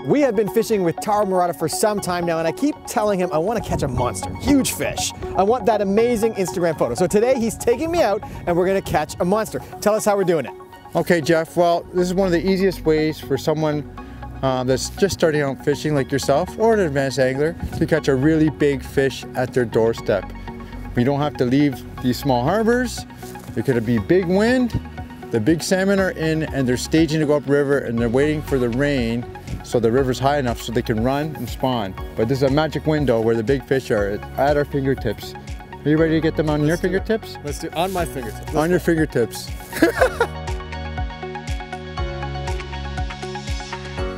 We have been fishing with Taro Murata for some time now, and I keep telling him I want to catch a monster, huge fish. I want that amazing Instagram photo. So today he's taking me out and we're going to catch a monster. Tell us how we're doing it. Okay, Jeff, well, this is one of the easiest ways for someone that's just starting out fishing like yourself or an advanced angler to catch a really big fish at their doorstep. We don't have to leave these small harbors. It could be big wind, the big salmon are in and they're staging to go upriver and they're waiting for the rain so the river's high enough so they can run and spawn. But this is a magic window where the big fish are at our fingertips. Are you ready to get them on your fingertips? Let's do it on my fingertips. On your fingertips.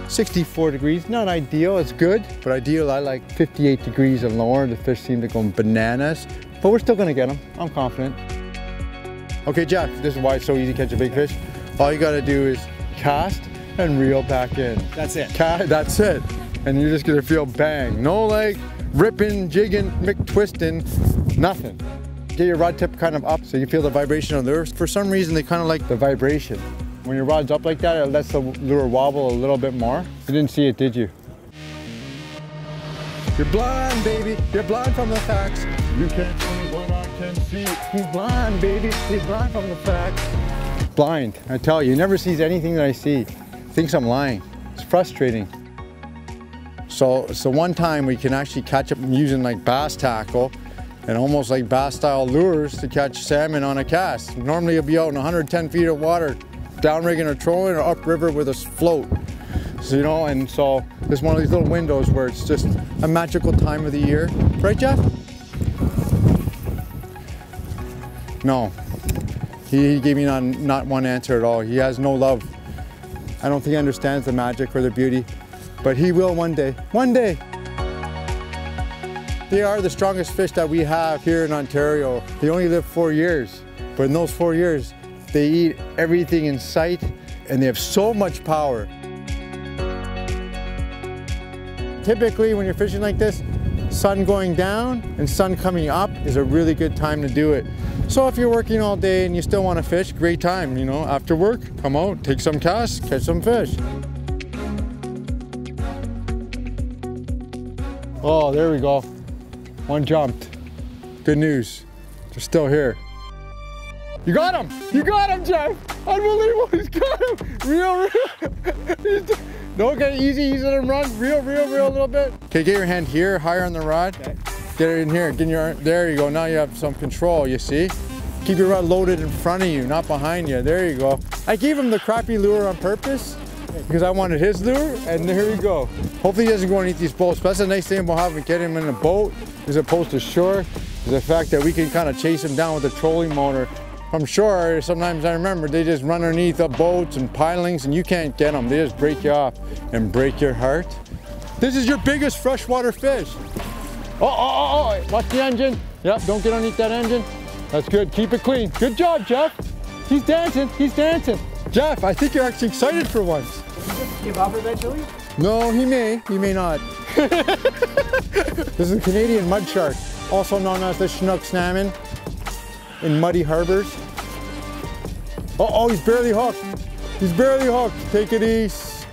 64 degrees, not ideal, it's good, but ideal, I like 58 degrees and lower. The fish seem to go bananas, but we're still gonna get them, I'm confident. Okay, Jeff, this is why it's so easy to catch a big fish. All you gotta do is cast and reel back in. That's it. That's it. And you're just gonna feel bang. No like ripping, jigging, twisting, nothing. Get your rod tip kind of up so you feel the vibration on the lure. For some reason, they kind of like the vibration. When your rod's up like that, it lets the lure wobble a little bit more. You didn't see it, did you? You're blind, baby. You're blind from the facts. You can't see what I can see. He's blind, baby. He's blind from the facts. Blind, I tell you. He never sees anything that I see. Thinks I'm lying. It's frustrating. So one time we can actually catch them using like bass tackle and almost like bass style lures to catch salmon on a cast. Normally you'll be out in 110 feet of water, downrigging or trolling or upriver with a float. So, you know, and so there's one of these little windows where it's just a magical time of the year. Right, Jeff? No. He gave me not one answer at all. He has no love. I don't think he understands the magic or the beauty, but he will one day. One day. They are the strongest fish that we have here in Ontario. They only live 4 years, but in those 4 years, they eat everything in sight and they have so much power. Typically, when you're fishing like this, sun going down and sun coming up is a really good time to do it. So if you're working all day and you still want to fish, great time, you know, after work, come out, take some casts, catch some fish. Oh, there we go. One jumped. Good news, they're still here. You got him! You got him, Jeff! Unbelievable, he's got him! Reel. Don't get it easy, let him run. Reel a little bit. Okay, get your hand here, higher on the rod. Okay. Get it in here, there you go. Now you have some control, you see? Keep your rod loaded in front of you, not behind you. There you go. I gave him the crappy lure on purpose because I wanted his lure, and there you go. Hopefully he doesn't go underneath these boats. But that's the nice thing about having get him in a boat as opposed to shore, is the fact that we can kind of chase him down with a trolling motor. From shore, sometimes I remember they just run underneath the boats and pilings and you can't get them. They just break you off and break your heart. This is your biggest freshwater fish. Oh, watch the engine. Yep, don't get underneath that engine. That's good, keep it clean. Good job, Jeff. He's dancing, he's dancing. Jeff, I think you're actually excited for once. Does he just give up eventually? No, he may not. This is a Canadian mud shark, also known as the Chinook salmon in muddy harbors. Oh, he's barely hooked. He's barely hooked. Take it easy.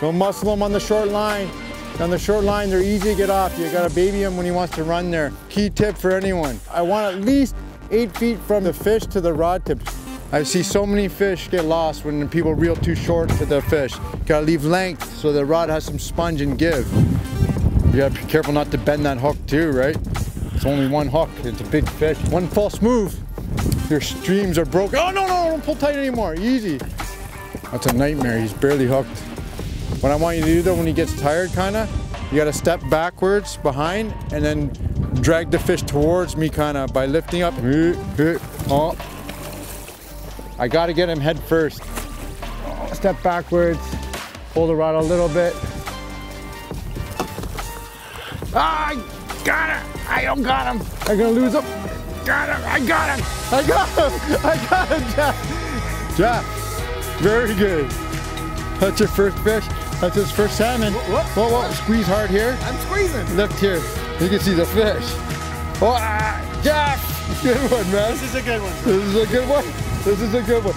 Don't muscle him on the short line. On the short line, they're easy to get off. You gotta baby him when he wants to run there. Key tip for anyone. I want at least 8 feet from the fish to the rod tip. I see so many fish get lost when people reel too short to the fish. Gotta leave length so the rod has some sponge and give. You gotta be careful not to bend that hook too, right? It's only one hook, it's a big fish. One false move, your streams are broken. Oh, no, don't pull tight anymore, easy. That's a nightmare, he's barely hooked. What I want you to do though, when he gets tired kinda, you gotta step backwards behind and then drag the fish towards me kinda by lifting up. Oh. I gotta get him head first. Step backwards, hold the rod a little bit. Ah, I got it! I don't got him! I'm gonna lose him! Got him! I got him! I got him! I got him, Jeff! Jeff, very good. That's your first fish. That's his first salmon. Whoa, squeeze hard here. I'm squeezing. Lift here. You can see the fish. Oh, Jeff! Good one, man. This is a good one. This is a good one. This is a good one.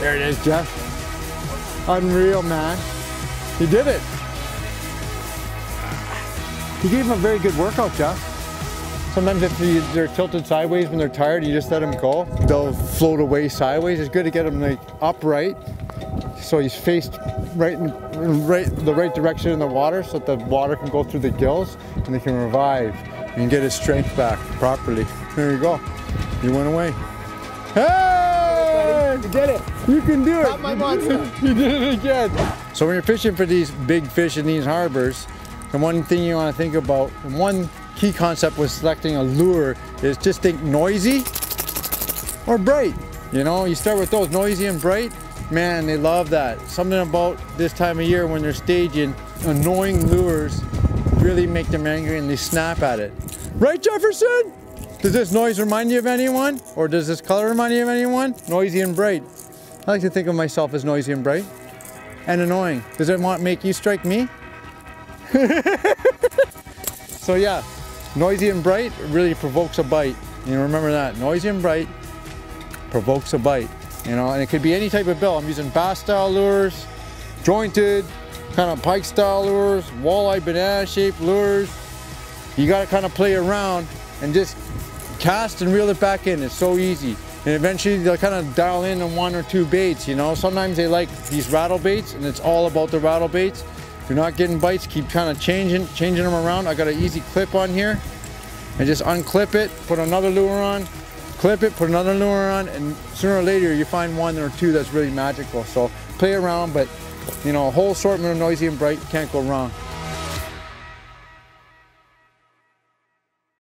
There it is, Jeff. Unreal, man. You did it. You gave them a very good workout, Jeff. Sometimes if they're tilted sideways when they're tired, you just let them go. They'll float away sideways. It's good to get them like upright, so he's faced the right direction in the water, so that the water can go through the gills and they can revive and get his strength back properly. There you go. You went away. Hey! You did it. You can do it. Caught my monster. You did it again. So when you're fishing for these big fish in these harbors, the one thing you want to think about, one key concept with selecting a lure is just think noisy or bright. You know, you start with those, noisy and bright. Man, they love that. Something about this time of year when they're staging, annoying lures really make them angry and they snap at it. Right, Jefferson? Does this noise remind you of anyone? Or does this color remind you of anyone? Noisy and bright. I like to think of myself as noisy and bright and annoying. Does it make you strike me? So yeah, noisy and bright really provokes a bite. You know, remember that. Noisy and bright provokes a bite. You know, and it could be any type of bill. I'm using bass style lures, jointed, kind of pike style lures, walleye banana shaped lures. You got to kind of play around and just cast and reel it back in. It's so easy. And eventually they'll kind of dial in on one or two baits, you know. Sometimes they like these rattle baits and it's all about the rattle baits. If you're not getting bites, keep kind of changing them around. I got an easy clip on here. And just unclip it, put another lure on, clip it, put another lure on, and sooner or later you find one or two that's really magical. So play around, but you know, a whole assortment of noisy and bright, can't go wrong.